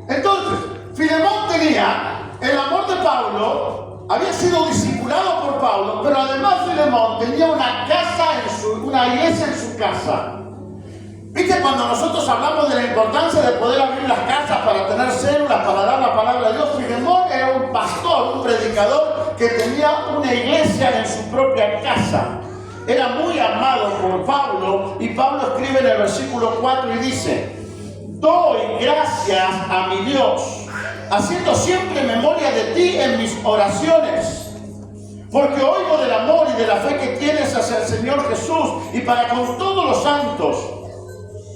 Entonces, Filemón tenía el amor de Pablo, había sido discipulado por Pablo, pero además Filemón tenía una iglesia en su casa. ¿Viste cuando nosotros hablamos de la importancia de poder abrir las casas para tener células, para dar la palabra de Dios? Filemón era un pastor, un predicador que tenía una iglesia en su propia casa. Era muy amado por Pablo, y Pablo escribe en el versículo 4 y dice: doy gracias a mi Dios, haciendo siempre memoria de ti en mis oraciones, porque oigo del amor y de la fe que tienes hacia el Señor Jesús y para con todos los santos,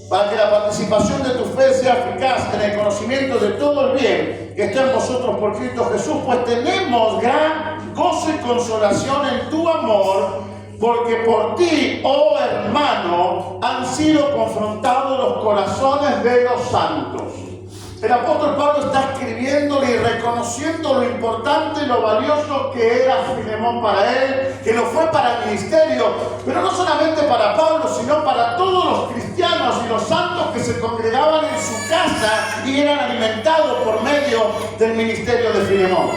para que la participación de tu fe sea eficaz en el conocimiento de todo el bien que está en vosotros por Cristo Jesús, pues tenemos gran gozo y consolación en tu amor, porque por ti, oh hermano, han sido confrontados los corazones de los santos. El apóstol Pablo está escribiéndole y reconociendo lo importante y lo valioso que era Filemón para él, que lo fue para el ministerio, pero no solamente para Pablo, sino para todos los cristianos y los santos que se congregaban en su casa y eran alimentados por medio del ministerio de Filemón.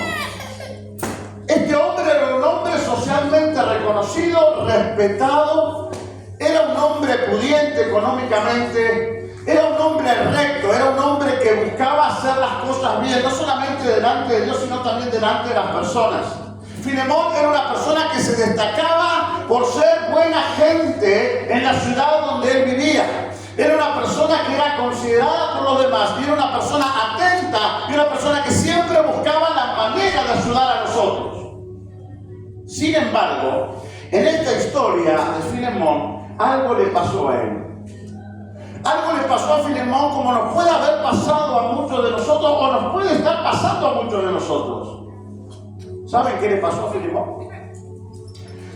Este hombre era un hombre socialmente reconocido, respetado, era un hombre pudiente económicamente, era un hombre recto, era un hombre que buscaba hacer las cosas bien, no solamente delante de Dios, sino también delante de las personas. Filemón era una persona que se destacaba por ser buena gente en la ciudad donde él vivía. Era una persona que era considerada por los demás, y era una persona atenta, y una persona que siempre buscaba la manera de ayudar a los otros. Sin embargo, en esta historia de Filemón, algo le pasó a él. Algo le pasó a Filemón como nos puede haber pasado a muchos de nosotros, o nos puede estar pasando a muchos de nosotros. ¿Saben qué le pasó a Filemón?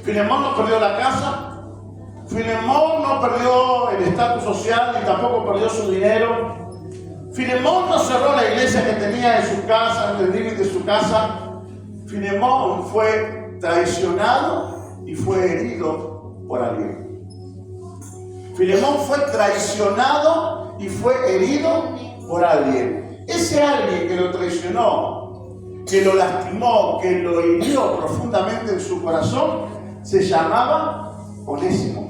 Filemón no perdió la casa, Filemón no perdió el estatus social, ni tampoco perdió su dinero. Filemón no cerró la iglesia que tenía en su casa, en el límite de su casa. Filemón fue traicionado y fue herido por alguien. Filemón fue traicionado y fue herido por alguien. Ese alguien que lo traicionó, que lo lastimó, que lo hirió profundamente en su corazón, se llamaba Onésimo.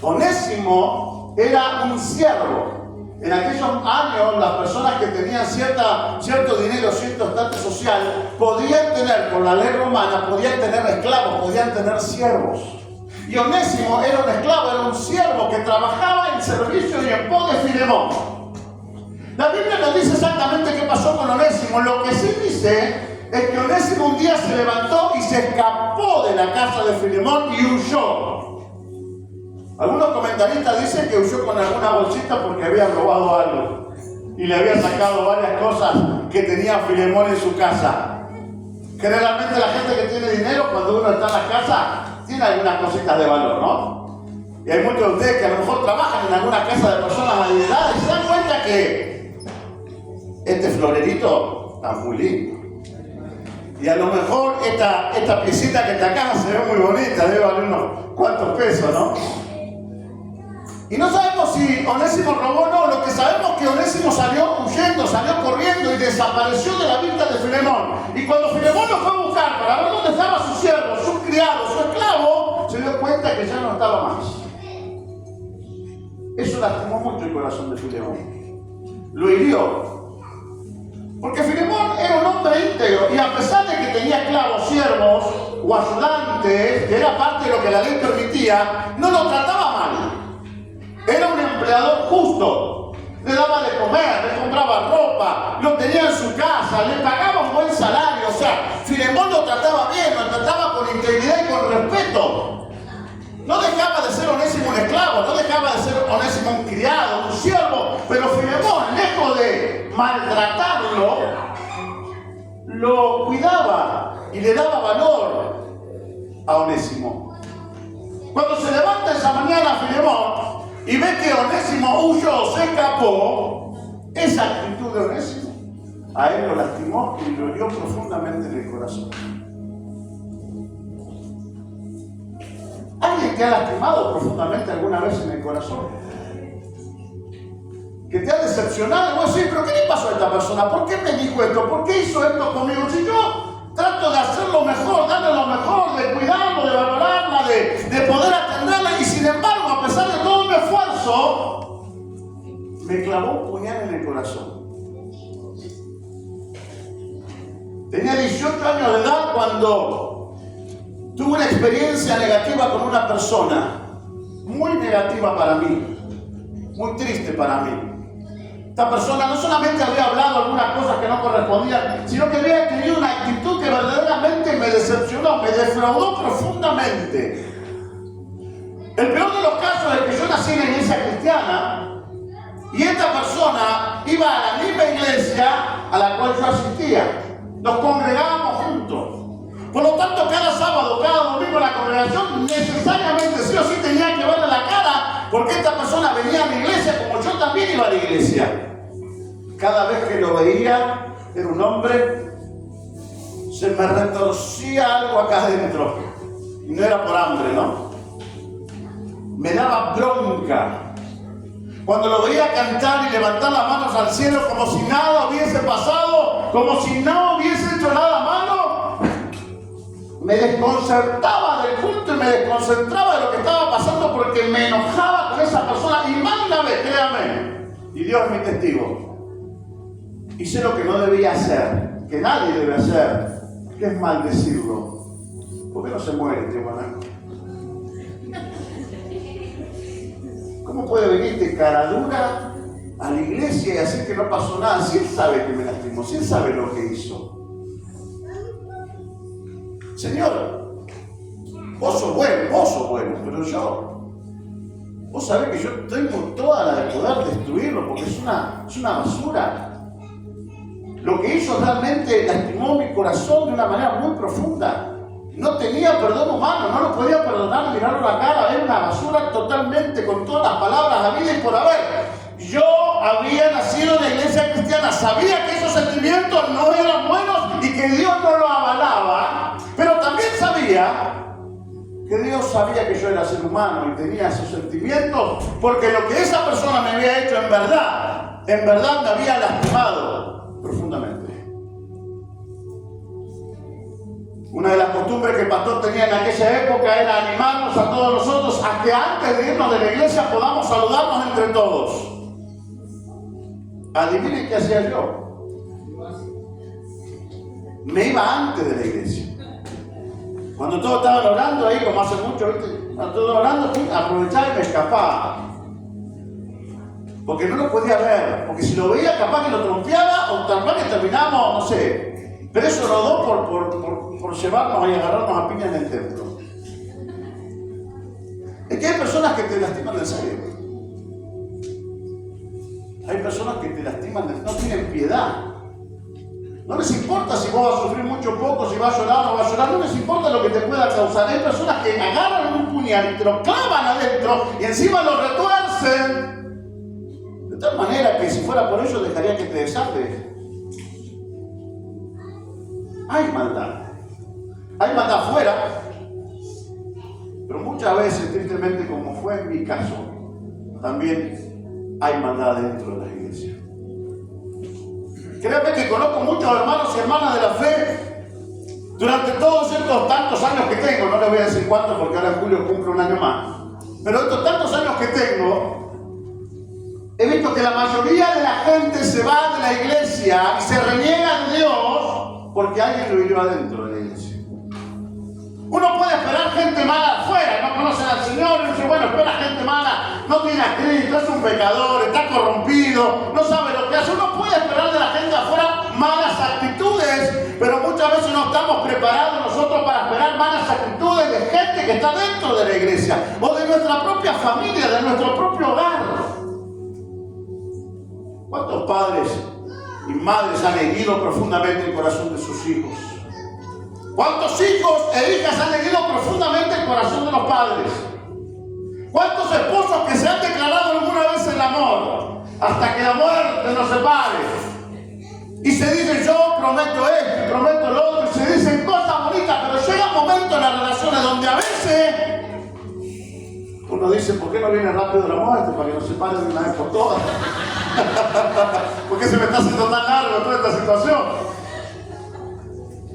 Onésimo era un siervo. En aquellos años, las personas que tenían cierto dinero, cierto estatus social, podían tener, por la ley romana, podían tener esclavos, podían tener siervos. Y Onésimo era un esclavo, era un siervo que trabajaba en servicio y en pos de Filemón. La Biblia no dice exactamente qué pasó con Onésimo. Lo que sí dice es que Onésimo un día se levantó y se escapó de la casa de Filemón y huyó. Algunos comentaristas dicen que huyó con alguna bolsita porque había robado algo y le había sacado varias cosas que tenía Filemón en su casa. Generalmente la gente que tiene dinero, cuando uno está en la casa, tiene algunas cositas de valor, ¿no? Y hay muchos de ustedes que a lo mejor trabajan en alguna casa de personas adineradas y se dan cuenta que este florerito está muy lindo. Y a lo mejor esta piecita que está acá se ve muy bonita, debe valer unos cuantos pesos, ¿no? Y no sabemos si Onésimo robó o no. Lo que sabemos es que Onésimo salió huyendo, salió corriendo y desapareció de la vista de Filemón. Y cuando Filemón lo fue a buscar para ver dónde estaba su siervo, su criado, su esclavo, se dio cuenta que ya no estaba más. Eso lastimó mucho el corazón de Filemón. Lo hirió. Porque Filemón era un hombre íntegro, y a pesar de que tenía esclavos, siervos o ayudantes, que era parte de lo que la ley permitía, no lo trataba mal. Era un empleador justo. Le daba de comer, le compraba ropa, lo tenía en su casa, le pagaba un buen salario. O sea, Filemón lo trataba bien, lo trataba con integridad y con respeto. No dejaba de ser Onésimo un esclavo, no dejaba de ser Onésimo un criado, un siervo, pero Filemón, lejos de maltratarlo, lo cuidaba y le daba valor a Onésimo. Cuando se levanta esa mañana Filemón y ve que Onésimo huyó, se escapó, esa actitud de Onésimo a él lo lastimó y lo hirió profundamente en el corazón. ¿Alguien te ha lastimado profundamente alguna vez en el corazón? ¿Que te ha decepcionado? Y vos decís, ¿pero qué le pasó a esta persona? ¿Por qué me dijo esto? ¿Por qué hizo esto conmigo? Si yo trato de hacer lo mejor, darle lo mejor, de cuidarlo, de valorarla, de poder atenderla, y sin embargo, a pesar de todo mi esfuerzo, me clavó un puñal en el corazón. Tenía 18 años de edad cuando tuve una experiencia negativa con una persona, muy negativa para mí, muy triste para mí. Esta persona no solamente había hablado algunas cosas que no correspondían, sino que había tenido una actitud que verdaderamente me decepcionó, me defraudó profundamente. El peor de los casos es que yo nací en la iglesia cristiana y esta persona iba a la misma iglesia a la cual yo asistía. Nos congregábamos juntos. Por lo tanto, cada sábado, cada domingo en la congregación, necesariamente sí o sí tenía que verle la cara, porque esta persona venía a la iglesia como yo también iba a la iglesia. Cada vez que lo veía, era un hombre, se me retorcía algo acá adentro. Y no era por hambre, ¿no? Me daba bronca. Cuando lo veía cantar y levantar las manos al cielo como si nada hubiese pasado, como si no hubiese hecho nada malo, me desconcertaba del culto y me desconcentraba de lo que estaba pasando porque me enojaba con esa persona. Y más una vez, créame, y Dios es mi testigo, hice lo que no debía hacer, que nadie debe hacer, que es maldecirlo. ¿Por qué no se muere este guanaco? ¿Cómo puede venir de cara dura a la iglesia y decir que no pasó nada? Si él sabe que me lastimó, si él sabe lo que hizo. Señor, vos sos bueno, pero vos sabés que yo tengo toda la de poder destruirlo porque es una basura. Lo que hizo realmente lastimó mi corazón de una manera muy profunda. No tenía perdón humano, no lo podía perdonar, mirarlo a la cara, era una basura totalmente, con todas las palabras habidas y por haber. Yo había nacido en la iglesia cristiana, sabía que esos sentimientos no eran buenos y que Dios no lo avalaba, pero también sabía que Dios sabía que yo era ser humano y tenía esos sentimientos, porque lo que esa persona me había hecho en verdad me había lastimado profundamente. Una de las costumbres que el pastor tenía en aquella época era animarnos a todos nosotros a que antes de irnos de la iglesia podamos saludarnos entre todos. Adivinen qué hacía yo. Me iba antes de la iglesia. Cuando todos estaban orando ahí, como hace mucho, ¿viste? Cuando todos orando, aprovechaba y me escapaba. Porque no lo podía ver. Porque si lo veía, capaz que lo trompeaba o tal vez que terminamos, no sé. Pero eso rodó por llevarnos y agarrarnos a piñas en el templo. Es que hay personas que te lastiman en serio. Hay personas que te lastiman, no tienen piedad. No les importa si vos vas a sufrir mucho o poco, si vas a llorar o no vas a llorar, no les importa lo que te pueda causar. Hay personas que agarran un puñal y te lo clavan adentro y encima lo retuercen. De tal manera que si fuera por ello dejaría que te desarmes. Hay maldad afuera, pero muchas veces, tristemente, como fue en mi caso, también hay maldad dentro de la iglesia. Créanme que conozco muchos hermanos y hermanas de la fe durante todos estos tantos años que tengo, no les voy a decir cuántos porque ahora en julio cumplo un año más, pero estos tantos años que tengo, he visto que la mayoría de la gente se va de la iglesia y se reniega de Dios porque alguien lo hirió adentro de la iglesia. Uno puede esperar gente mala afuera, no conocen al Señor, y dice, bueno, espera gente mala, no tiene a Cristo, es un pecador, está corrompido, no sabe lo que hace. Uno puede esperar de la gente afuera malas actitudes, pero muchas veces no estamos preparados nosotros para esperar malas actitudes de gente que está dentro de la iglesia, o de nuestra propia familia, de nuestro propio hogar. ¿Cuántos padres y madres han herido profundamente el corazón de sus hijos? ¿Cuántos hijos e hijas han herido profundamente el corazón de los padres? ¿Cuántos esposos que se han declarado alguna vez el amor hasta que la muerte nos separe? Y se dicen, yo prometo esto y prometo lo otro, y se dicen cosas bonitas, pero llega un momento en las relaciones donde a veces uno dice, ¿por qué no viene rápido la muerte? Para que nos separen de una vez por todas. ¿Por qué se me está haciendo situación.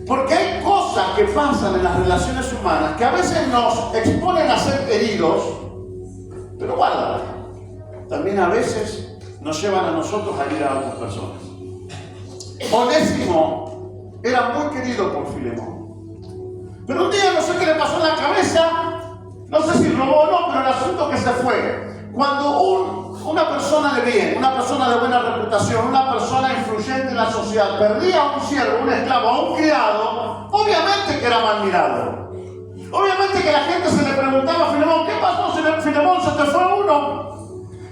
Porque hay cosas que pasan en las relaciones humanas que a veces nos exponen a ser heridos, pero guarda, también a veces nos llevan a nosotros a herir a otras personas. Onésimo era muy querido por Filemón. Pero un día no sé qué le pasó en la cabeza, no sé si robó o no, pero el asunto que se fue. Cuando una persona de bien, una persona de buena reputación, una persona influyente en la sociedad perdía a un siervo, un esclavo, a un criado, obviamente que era mal mirado. Obviamente que la gente se le preguntaba a Filemón, ¿qué pasó, Filemón? ¿Se te fue uno?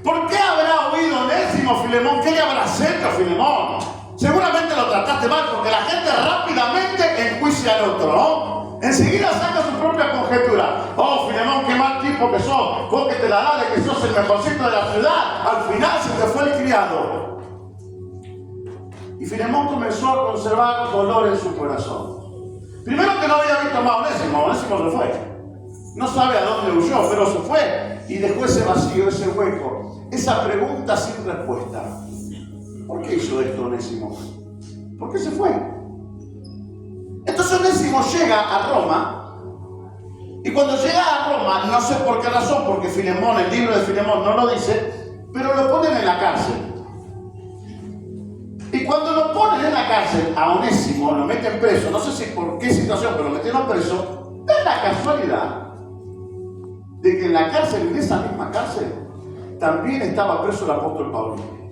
¿Por qué habrá oído Onésimo, Filemón? ¿Qué le habrás hecho, Filemón? Seguramente lo trataste mal, porque la gente rápidamente enjuicia al otro, ¿no? Enseguida saca su propia conjetura. Oh, Filemón, qué mal tipo que sos. Vos que te la das de que sos el mejorcito de la ciudad. Al final se te fue el criado. Y Filemón comenzó a conservar dolor en su corazón. Primero que no había visto más a Onésimo. Onésimo se fue. No sabe a dónde huyó, pero se fue. Y dejó ese vacío, ese hueco. Esa pregunta sin respuesta. ¿Por qué hizo esto Onésimo? ¿Por qué se fue? Entonces Onésimo llega a Roma, y cuando llega a Roma, no sé por qué razón, porque Filemón, el libro de Filemón no lo dice, pero lo ponen en la cárcel. Y cuando lo ponen en la cárcel a Onésimo, lo meten preso, no sé si por qué situación, pero lo metieron preso, es la casualidad de que en la cárcel, en esa misma cárcel, también estaba preso el apóstol Pablo.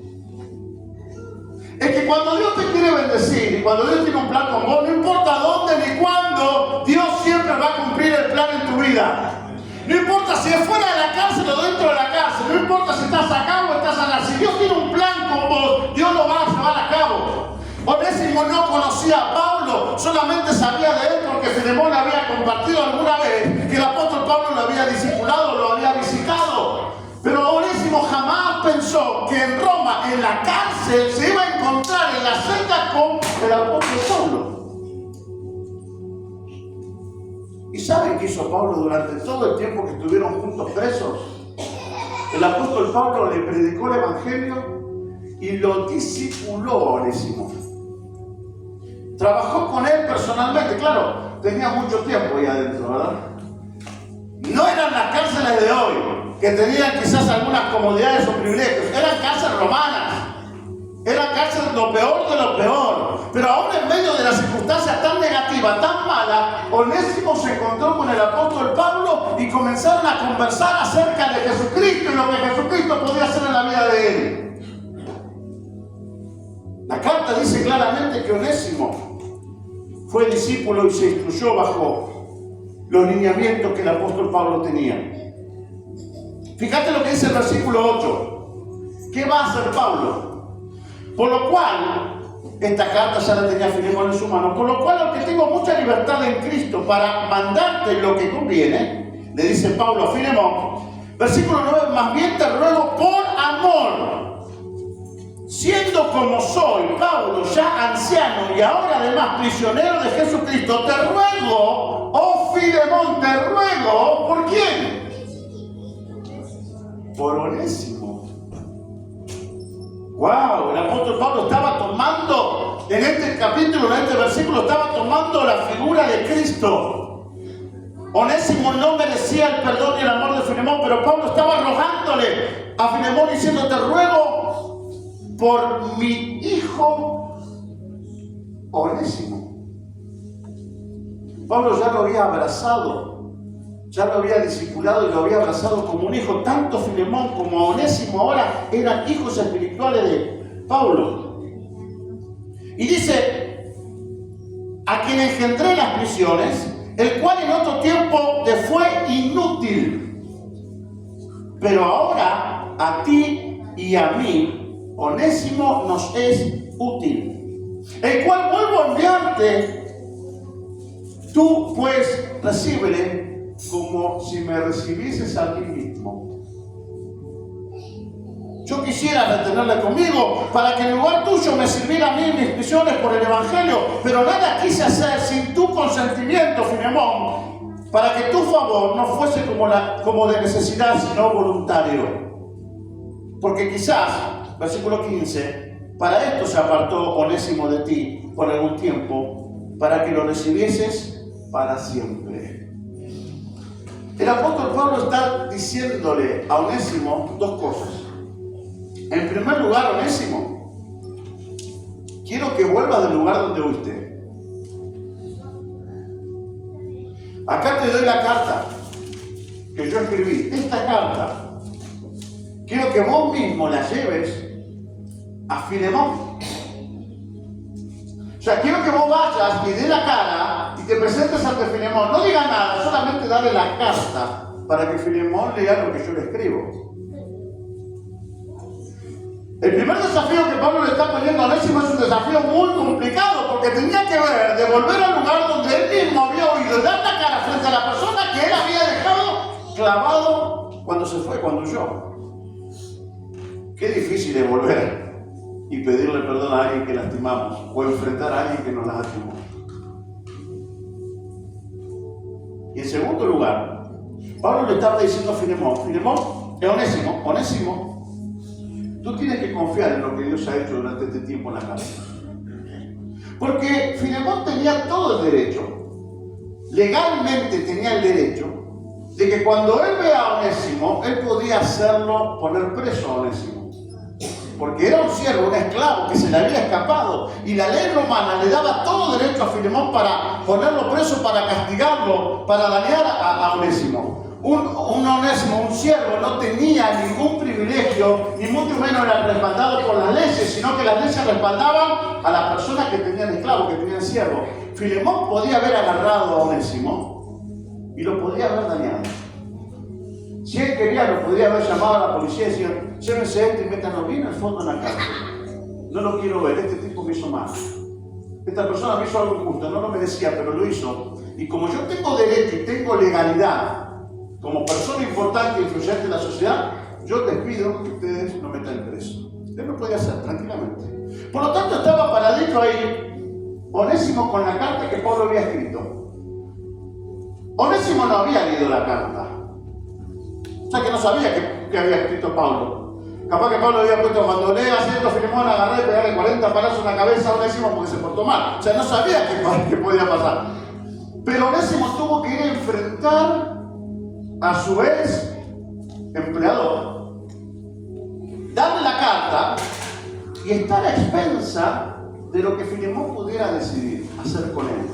Es que cuando Dios te quiere bendecir y cuando Dios tiene un plan con vos, no importa dónde ni cuándo, Dios siempre va a cumplir el plan en tu vida. No importa si es fuera de la cárcel o dentro de la cárcel, no importa si estás acá o estás allá. Si Dios tiene un plan con vos, Dios lo va a llevar a cabo. Onésimo no conocía a Pablo, solamente sabía de él porque Filemón había compartido alguna vez que el apóstol Pablo lo había discipulado, lo había visitado. Pero Onésimo jamás pensó que en Roma, en la cárcel, se iba a encontrar en la celda con el apóstol Pablo. ¿Y saben qué hizo Pablo durante todo el tiempo que estuvieron juntos presos? El apóstol Pablo le predicó el evangelio y lo discipuló a Onésimo. Trabajó con él personalmente, claro, tenía mucho tiempo ahí adentro, ¿verdad? No eran las cárceles de hoy, que tenían quizás algunas comodidades o privilegios, eran cárceles romanas, eran cárceles lo peor de lo peor. Pero ahora en medio de las circunstancias tan negativas, tan malas, Onésimo se encontró con el apóstol Pablo y comenzaron a conversar acerca de Jesucristo y lo que Jesucristo podía hacer en la vida de él. La carta dice claramente que Onésimo fue discípulo y se instruyó bajo los lineamientos que el apóstol Pablo tenía. Fíjate lo que dice el versículo 8. ¿Qué va a hacer Pablo? Por lo cual, esta carta ya la tenía Filemón en su mano, por lo cual, aunque tengo mucha libertad en Cristo para mandarte lo que conviene, le dice Pablo a Filemón, versículo 9, más bien te ruego por amor, siendo como soy, Pablo, ya anciano y ahora además prisionero de Jesucristo, te ruego, oh Filemón, te ruego, ¿por quién? Por Onésimo. Wow, el apóstol Pablo estaba tomando, en este capítulo, en este versículo, estaba tomando la figura de Cristo. Onésimo no merecía el perdón y el amor de Filemón, pero Pablo estaba rogándole a Filemón diciendo, te ruego por mi hijo Onésimo. Pablo ya lo había abrazado, ya lo había discipulado y lo había abrazado como un hijo. Tanto Filemón como Onésimo ahora eran hijos espirituales de Pablo. Y dice, a quien engendré las prisiones, el cual en otro tiempo te fue inútil, pero ahora a ti y a mí, Onésimo, nos es útil, el cual vuelvo a enviarte. Tú pues recíbele como si me recibieses a mí mismo. Yo quisiera retenerle conmigo para que en lugar tuyo me sirviera a mí en mis prisiones por el evangelio, pero nada quise hacer sin tu consentimiento, Filemón, para que tu favor no fuese como de necesidad, sino voluntario. Porque quizás, versículo 15, Para esto se apartó Onésimo de ti por algún tiempo, para que lo recibieses para siempre. El apóstol Pablo está diciéndole a Onésimo dos cosas. En primer lugar, Onésimo, quiero que vuelvas del lugar donde huiste. Acá te doy la carta que yo escribí. Esta carta, quiero que vos mismo la lleves a Filemón. O sea, quiero que vos vayas y dé la cara y te presentes ante Filemón. No diga nada, solamente dale la carta para que Filemón lea lo que yo le escribo. El primer desafío que Pablo le está poniendo a Onésimo es un desafío muy complicado, porque tenía que ver de volver al lugar donde él mismo había oído, dar la cara frente a la persona que él había dejado clavado cuando se fue, cuando huyó. Qué difícil es volver y pedirle perdón a alguien que lastimamos o enfrentar a alguien que nos lastimó. Y en segundo lugar, Pablo le estaba diciendo a Filemón, Onésimo, tú tienes que confiar en lo que Dios ha hecho durante este tiempo en la cárcel. Porque Filemón tenía todo el derecho, legalmente tenía el derecho, de que cuando él vea a Onésimo, él podía hacerlo, poner preso a Onésimo. Porque era un siervo, un esclavo que se le había escapado. Y la ley romana le daba todo derecho a Filemón para ponerlo preso, para castigarlo, para dañar a Onésimo. Un Onésimo, un siervo, no tenía ningún privilegio, ni mucho menos era respaldado por las leyes, sino que las leyes respaldaban a las personas que tenían esclavos, que tenían siervos. Filemón podía haber agarrado a Onésimo y lo podía haber dañado. Si él quería, lo podría haber llamado a la policía y decir, llévense y métanlo bien al fondo en la cárcel. No lo quiero ver, este tipo me hizo mal. Esta persona me hizo algo injusto, no lo merecía, pero lo hizo. Y como yo tengo derecho y tengo legalidad, como persona importante e influyente en la sociedad, yo les pido que ustedes lo metan preso. Él lo podía hacer tranquilamente. Por lo tanto, estaba paradito ahí, Onésimo, con la carta que Pablo había escrito. Onésimo no había leído la carta. O sea que no sabía que había escrito Pablo. Capaz que Pablo había puesto, cuando leas esto, Filemón, agarré y pegarle 40 palazos en la cabeza a Onésimo porque se portó mal. O sea, no sabía qué podía pasar. Pero Onésimo tuvo que ir a enfrentar a su ex empleador, darle la carta y estar a expensa de lo que Filemón pudiera decidir hacer con él.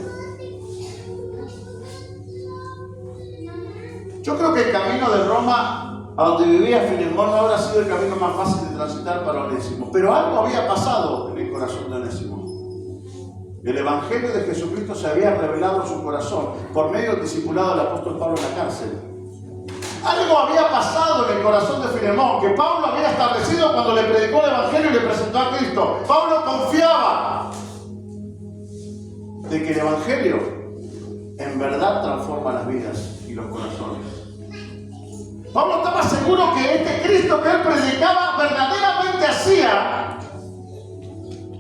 Yo creo que el camino de Roma a donde vivía Filemón no habrá sido el camino más fácil de transitar para Onésimo, pero algo había pasado en el corazón de Onésimo. El Evangelio de Jesucristo se había revelado en su corazón por medio del discipulado del apóstol Pablo en la cárcel. Algo había pasado en el corazón de Filemón que Pablo había establecido cuando le predicó el Evangelio y le presentó a Cristo. Pablo confiaba de que el Evangelio en verdad transforma las vidas y los corazones. Pablo estaba seguro que este Cristo que él predicaba verdaderamente hacía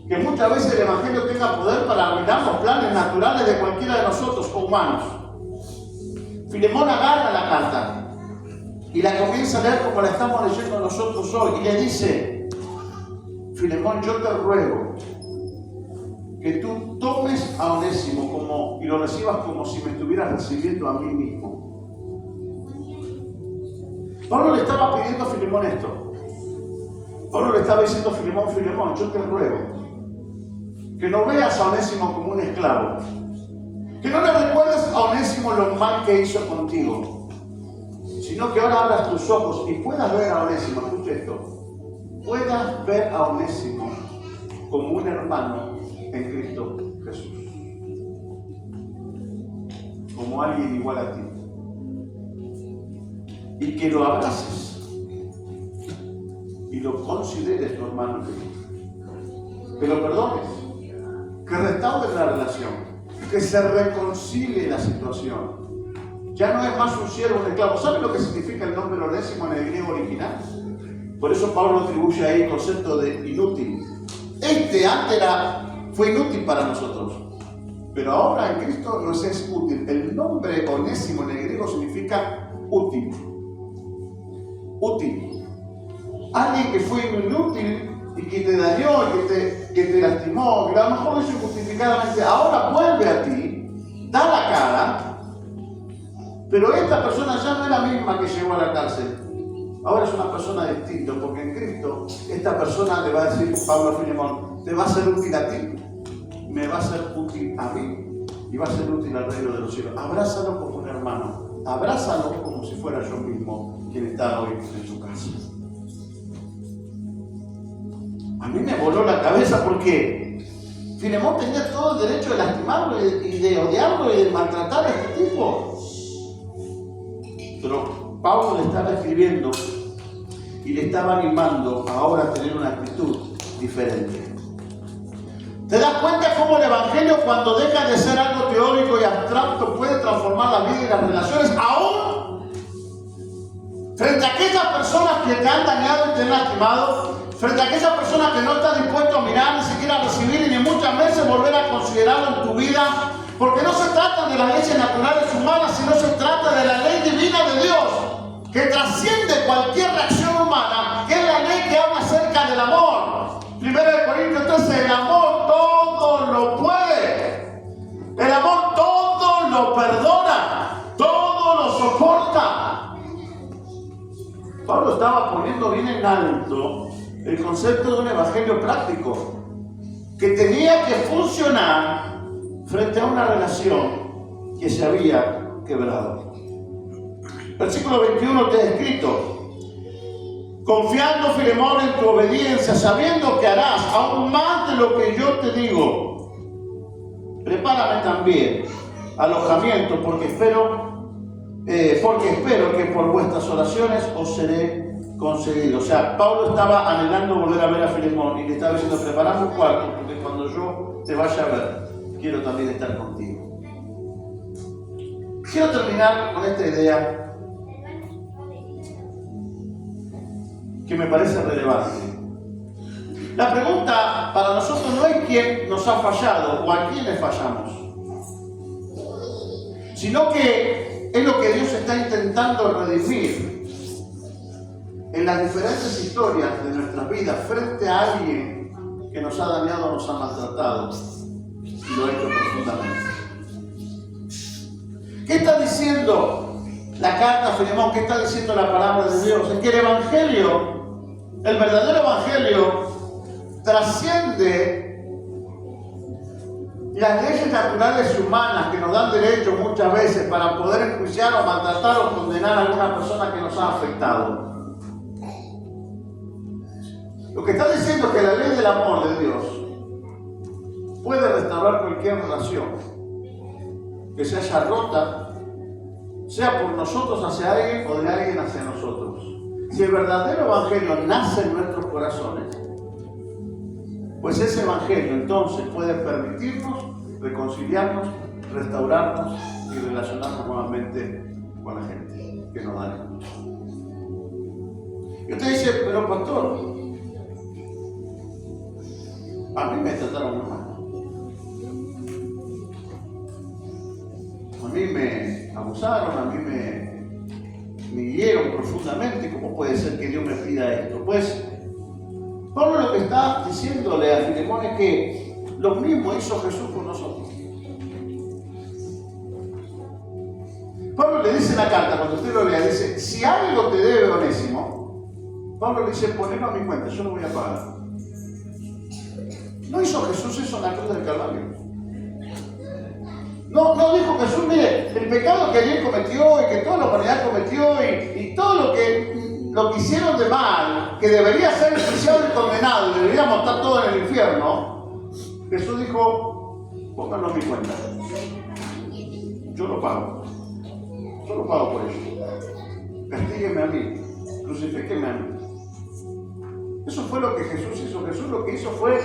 que muchas veces el Evangelio tenga poder para arruinar los planes naturales de cualquiera de nosotros o humanos. Filemón agarra la carta y la comienza a leer como la estamos leyendo nosotros hoy. Y le dice, Filemón, yo te ruego que tú tomes a Onésimo y lo recibas como si me estuvieras recibiendo a mí mismo. Pablo le estaba pidiendo a Filemón esto. Pablo le estaba diciendo a Filemón, yo te ruego que no veas a Onésimo como un esclavo. Que no le recuerdes a Onésimo lo mal que hizo contigo, sino que ahora abras tus ojos y puedas ver a Onésimo, escucha esto, puedas ver a Onésimo como un hermano en Cristo Jesús, como alguien igual a ti, y que lo abraces y lo consideres tu hermano en Cristo, que lo perdones, que restaures la relación, que se reconcilie la situación. Ya no es más un siervo, un esclavo. ¿Sabe lo que significa el nombre Onésimo en el griego original? Por eso Pablo atribuye ahí el concepto de inútil. Antes fue inútil para nosotros, pero ahora en Cristo nos es útil. El nombre Onésimo en el griego significa útil. Útil. Alguien que fue inútil y que te dañó, que te lastimó, que a lo mejor lo hizo injustificadamente, ahora vuelve a ti, da la cara, pero esta persona ya no es la misma que llegó a la cárcel. Ahora es una persona distinta, porque en Cristo esta persona le va a decir Pablo a Filemón, te va a ser útil a ti, me va a ser útil a mí y va a ser útil al reino de los cielos. Abrázalo como un hermano, abrázalo como si fuera yo mismo quien está hoy en su casa. A mí me voló la cabeza porque Filemón tenía todo el derecho de lastimarlo y de odiarlo y de maltratar a este tipo. Pero Pablo le estaba escribiendo y le estaba animando ahora a tener una actitud diferente. ¿Te das cuenta cómo el Evangelio, cuando deja de ser algo teórico y abstracto, puede transformar la vida y las relaciones aún frente a aquellas personas que te han dañado y te han lastimado, frente a aquellas personas que no están dispuestas a mirar, ni siquiera a recibir y ni muchas veces volver a considerarlo en tu vida? Porque no se trata de las leyes naturales humanas, sino se trata de la ley divina de Dios, que trasciende cualquier reacción humana, que es la ley que habla acerca del amor. 1 Corintios 13, el amor todo lo puede, el amor todo lo perdona, todo lo soporta. Pablo estaba poniendo bien en alto el concepto de un evangelio práctico, que tenía que funcionar frente a una relación que se había quebrado. Versículo 21 te he escrito: confiando, Filemón, en tu obediencia, sabiendo que harás aún más de lo que yo te digo, prepárame también alojamiento, porque espero que por vuestras oraciones os seré concedido. O sea, Pablo estaba anhelando volver a ver a Filemón y le estaba diciendo: preparame un cuarto, porque cuando yo te vaya a ver, quiero también estar contigo. Quiero terminar con esta idea que me parece relevante. La pregunta para nosotros no es quién nos ha fallado o a quiénes fallamos, sino que es lo que Dios está intentando redimir en las diferentes historias de nuestras vidas frente a alguien que nos ha dañado o nos ha maltratado y lo ha hecho profundamente. ¿Qué está diciendo la carta a Filemón? ¿Qué está diciendo la palabra de Dios? Es que el Evangelio, el verdadero Evangelio, trasciende las leyes naturales humanas que nos dan derecho muchas veces para poder enjuiciar o maltratar o condenar a alguna persona que nos ha afectado. Lo que está diciendo es que la ley del amor de Dios puede restaurar cualquier relación que se haya rota, sea por nosotros hacia alguien o de alguien hacia nosotros. Si el verdadero evangelio nace en nuestros corazones, pues ese evangelio entonces puede permitirnos reconciliarnos, restaurarnos y relacionarnos nuevamente con la gente que nos daña mucho. Y usted dice: pero pastor, a mí me trataron muy mal. A mí me abusaron, a mí me hirieron profundamente. ¿Cómo puede ser que Dios me pida esto? Pues Pablo lo que está diciéndole a Filemón es que lo mismo hizo Jesús con nosotros. Pablo le dice en la carta, cuando usted lo lea, dice: si algo te debe Onésimo, Pablo le dice: ponelo a mi cuenta, yo lo voy a pagar. ¿No hizo Jesús eso en la cruz del Calvario? No dijo Jesús: mire, el pecado que él cometió y que toda la humanidad cometió y todo lo que hicieron de mal, que debería ser enjuiciado y condenado, y deberíamos estar todos en el infierno. Jesús dijo: pónganlo en mi cuenta, yo lo pago por ello, castíguenme a mí, crucifíquenme a mí. Eso fue lo que Jesús hizo. Jesús lo que hizo fue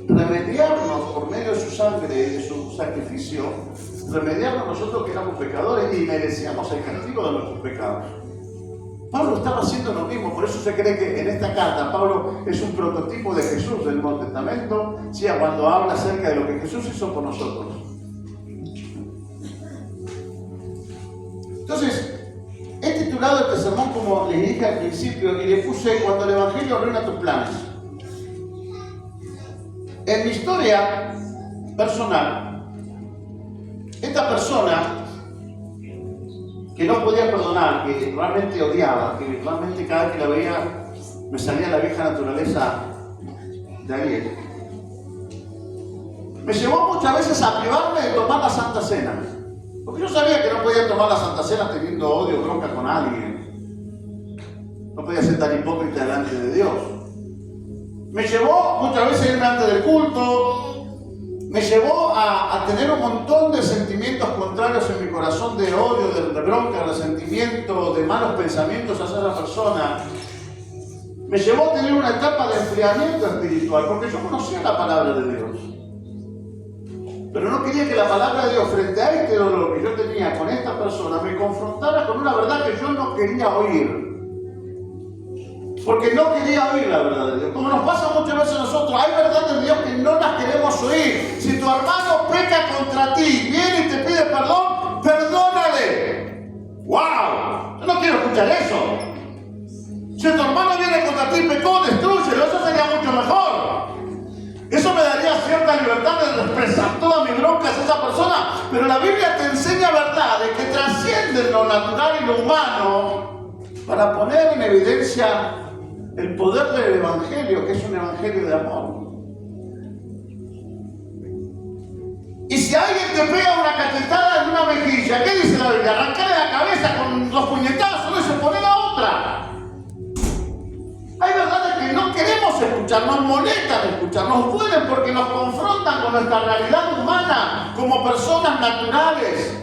remediarnos por medio de su sangre y de su sacrificio, remediarnos nosotros que éramos pecadores y merecíamos el castigo de nuestros pecados. Pablo estaba haciendo lo mismo, por eso se cree que en esta carta Pablo es un prototipo de Jesús del Nuevo Testamento, ¿sí? Cuando habla acerca de lo que Jesús hizo por nosotros. Entonces, he titulado este sermón, como les dije al principio, y le puse: cuando el Evangelio arruina tus planes. En mi historia personal, esta persona que no podía perdonar, que realmente odiaba, que realmente cada vez que la veía me salía la vieja naturaleza de Ariel, me llevó muchas veces a privarme de tomar la Santa Cena. Porque yo sabía que no podía tomar la Santa Cena teniendo odio o bronca con alguien. No podía ser tan hipócrita delante de Dios. Me llevó muchas veces a irme antes del culto. Me llevó a tener un montón de sentimientos contrarios en mi corazón, de odio, de bronca, de resentimiento, de malos pensamientos hacia la persona. Me llevó a tener una etapa de enfriamiento espiritual, porque yo conocía la palabra de Dios. Pero no quería que la palabra de Dios, frente a este dolor que yo tenía con esta persona, me confrontara con una verdad que yo no quería oír. Porque no quería oír la verdad de Dios. Como nos pasa muchas veces a nosotros, hay verdades de Dios que no las queremos oír. Si tu hermano peca contra ti, viene y te pide perdón, perdónale. ¡Wow! Yo no quiero escuchar eso. Si tu hermano viene contra ti y pecó, destrúyelo. Eso sería mucho mejor. Eso me daría cierta libertad de expresar todas mis broncas a esa persona. Pero la Biblia te enseña verdades que trascienden lo natural y lo humano para poner en evidencia el poder del Evangelio, que es un Evangelio de amor. Y si alguien te pega una cachetada en una mejilla, ¿qué dice la Biblia? Arrancarle la cabeza con los puñetazos y se pone la otra. Hay verdades que no queremos escuchar, nos molestan escuchar, nos duelen porque nos confrontan con nuestra realidad humana como personas naturales,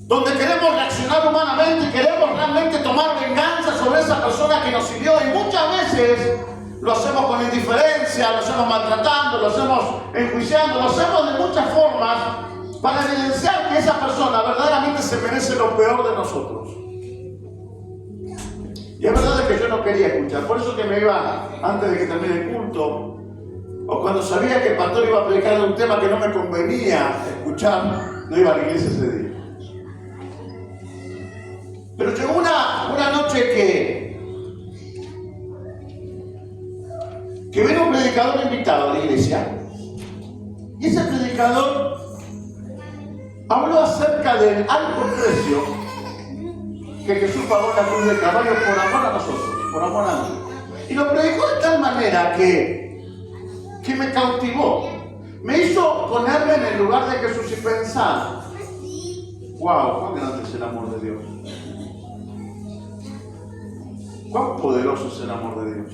donde queremos reaccionar humanamente y queremos realmente tomar venganza sobre esa persona que nos hirió, y muchas veces lo hacemos con indiferencia, lo hacemos maltratando, lo hacemos enjuiciando, lo hacemos de muchas formas para evidenciar que esa persona verdaderamente se merece lo peor de nosotros. Y es verdad que yo no quería escuchar, por eso que me iba antes de que termine el culto, o cuando sabía que el pastor iba a predicar de un tema que no me convenía escuchar, no iba a la iglesia ese día. Pero llegó una noche que vino un predicador invitado a la iglesia, y ese predicador habló acerca del alto precio que Jesús pagó en la cruz del Calvario por amor a nosotros, por amor a mí. Y lo predicó de tal manera que me cautivó. Me hizo ponerme en el lugar de Jesús y pensar, wow, cuán grande es el amor de Dios. Cuán poderoso es el amor de Dios.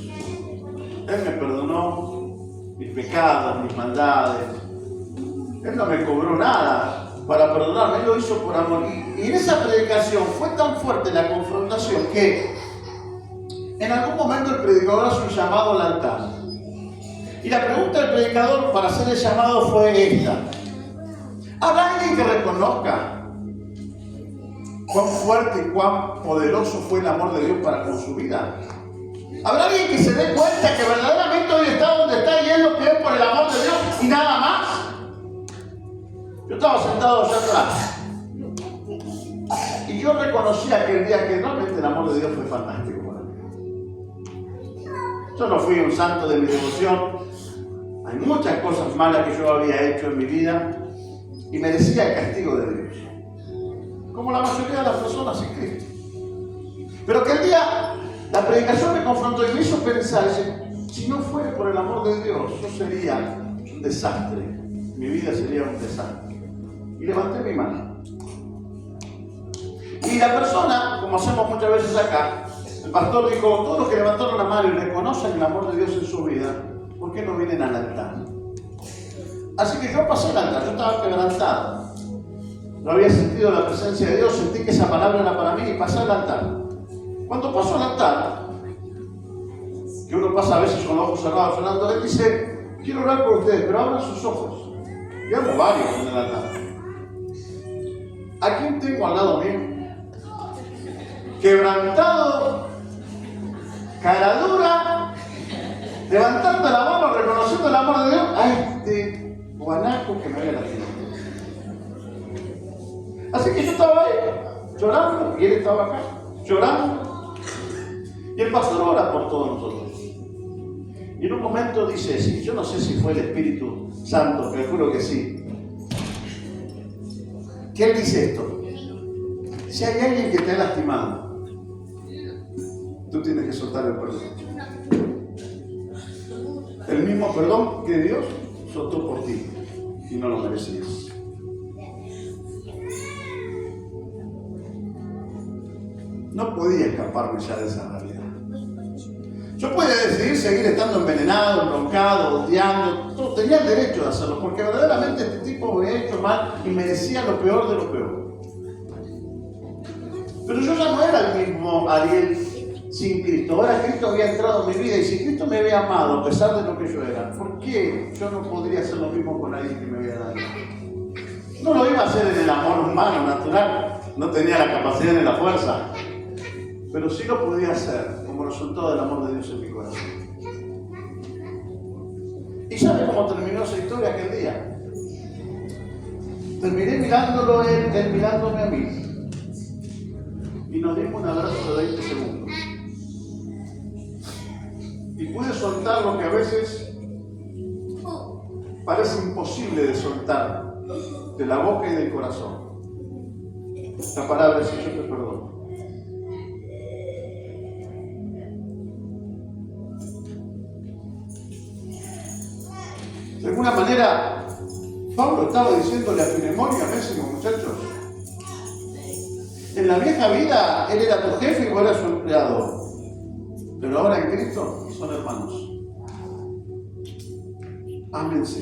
Él me perdonó mis pecados, mis maldades. Él no me cobró nada para perdonarme, Él lo hizo por amor. Y en esa predicación fue tan fuerte la confrontación que en algún momento el predicador hace un llamado al altar. Y la pregunta del predicador para hacer el llamado fue esta: ¿habrá alguien que reconozca cuán fuerte y cuán poderoso fue el amor de Dios para con su vida? ¿Habrá alguien que se dé cuenta que verdaderamente hoy está donde está y es lo que es por el amor de Dios y nada más? Yo estaba sentado allá atrás y yo reconocí aquel día que realmente el amor de Dios fue fantástico para mí. Yo no fui un santo de mi devoción. Hay muchas cosas malas que yo había hecho en mi vida y merecía el castigo de Dios, como la mayoría de las personas en Cristo. Pero aquel día la predicación me confrontó y me hizo pensar, si no fuera por el amor de Dios, yo sería un desastre, mi vida sería un desastre. Y levanté mi mano. Y la persona, como hacemos muchas veces acá, el pastor dijo, todos los que levantaron la mano y reconocen el amor de Dios en su vida, ¿por qué no vienen al altar? Así que yo pasé al altar, yo estaba quebrantado. No había sentido la presencia de Dios, sentí que esa palabra era para mí y pasé al altar. Cuando paso al altar, que uno pasa a veces con los ojos cerrados orando, Él dice, quiero orar por ustedes, pero abran sus ojos. Y hago varios en el altar. ¿A quién tengo al lado mío? Quebrantado, cara dura, levantando la mano, reconociendo el amor de Dios, a este guanaco que me había lastimado. Así que yo estaba ahí, llorando, y él estaba acá, llorando. Y el pastor ora por todos nosotros. Y Y en un momento dice, sí, yo no sé si fue el Espíritu Santo, pero juro que sí, que él dice esto: si hay alguien que te ha lastimado, tú tienes que soltar el perdón. El mismo perdón que Dios soltó por ti y no lo merecías. No podía escaparme ya de esa realidad. Yo podía decidir seguir estando envenenado, embroncado, odiando. Tenía el derecho de hacerlo, porque verdaderamente este tipo me había hecho mal y merecía lo peor de lo peor. Pero yo ya no era el mismo Ariel sin Cristo. Ahora Cristo había entrado en mi vida, y si Cristo me había amado a pesar de lo que yo era, ¿por qué yo no podría hacer lo mismo con alguien que me había dado? No lo iba a hacer en el amor humano, natural. No tenía la capacidad ni la fuerza. Pero sí lo podía hacer como resultado del amor de Dios en mi corazón. ¿Y sabe cómo terminó esa historia aquel día? Terminé mirándolo él mirándome a mí. Y nos dimos un abrazo de 20 segundos. Y pude soltar lo que a veces parece imposible de soltar de la boca y del corazón. La palabra es: yo te perdono. De alguna manera, Pablo estaba diciéndole a Filemón y a Onésimo: muchachos, en la vieja vida él era tu jefe y vos eras su empleado, pero ahora en Cristo son hermanos. Ámense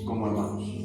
como hermanos.